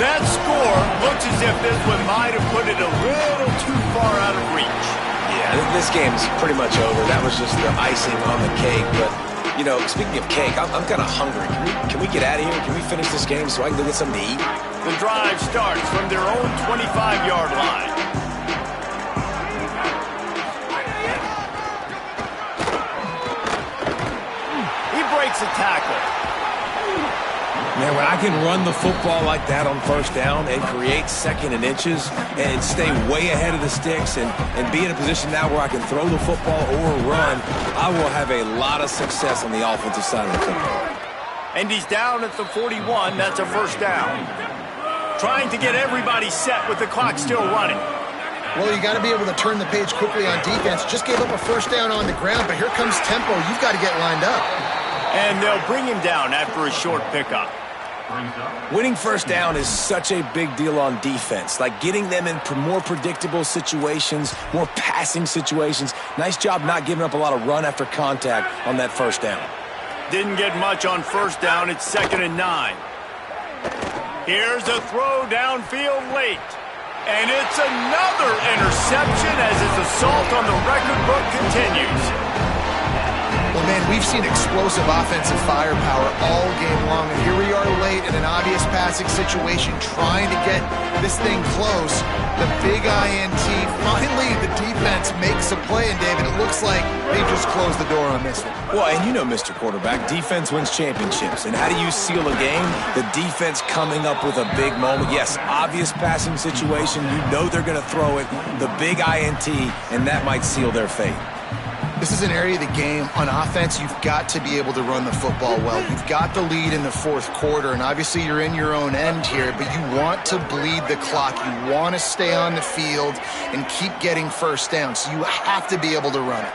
That score looks as if this one might have put it a little too far out of reach.
Yeah, this game's pretty much over. That was just the icing on the cake. But, you know, speaking of cake, I'm kind of hungry. Can we get out of here? Can we finish this game so I can go get something to eat?
The drive starts from their own 25-yard line. He breaks a tackle.
Man, when I can run the football like that on first down and create second and inches and stay way ahead of the sticks and be in a position now where I can throw the football or run, I will have a lot of success on the offensive side of the football.
And he's down at the 41. That's a first down. Trying to get everybody set with the clock still running.
Well, you got to be able to turn the page quickly on defense. Just gave up a first down on the ground, but here comes tempo. You've got to get lined up.
And they'll bring him down after a short pickup.
Winning first down is such a big deal on defense, like getting them in more predictable situations, more passing situations. Nice job not giving up a lot of run after contact on that first down.
Didn't get much on first down. It's 2nd and 9. Here's a throw downfield late. And it's another interception as his assault on the record book continues.
Well, man, we've seen explosive offensive firepower all game long, and here we are late in an obvious passing situation trying to get this thing close. The big INT, finally the defense makes a play, and David, it looks like they just closed the door on this one.
Well, and you know, Mr. Quarterback, defense wins championships. And how do you seal a game? The defense coming up with a big moment. Yes, obvious passing situation. You know they're going to throw it. The big INT, and that might seal their fate.
This is an area of the game. On offense, you've got to be able to run the football well. You've got the lead in the fourth quarter, and obviously you're in your own end here, but you want to bleed the clock. You want to stay on the field and keep getting first down, so you have to be able to run it.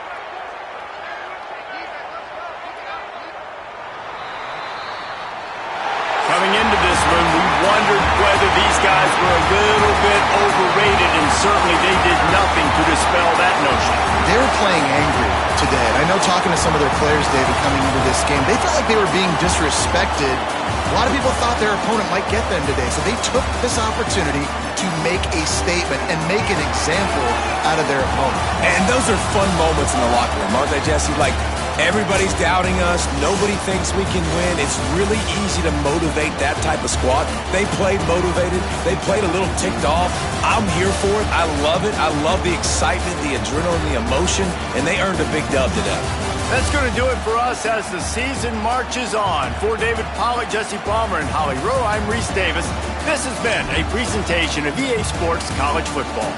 Coming into this one, we wondered whether these guys were a little bit overrated, and certainly they did nothing to dispel that notion.
They were playing angry today. And I know talking to some of their players, David, coming into this game, they felt like they were being disrespected. A lot of people thought their opponent might get them today, so they took this opportunity to make a statement and make an example out of their opponent.
And those are fun moments in the locker room, aren't they, Jesse? Like, everybody's doubting us. Nobody thinks we can win. It's really easy to motivate that type of squad. They played motivated. They played a little ticked off. I'm here for it. I love it. I love the excitement, the adrenaline, the emotion, and they earned a big dub today.
That's going to do it for us as the season marches on. For David Pollack, Jesse Palmer, and Holly Rowe, I'm Reese Davis. This has been a presentation of EA Sports College Football.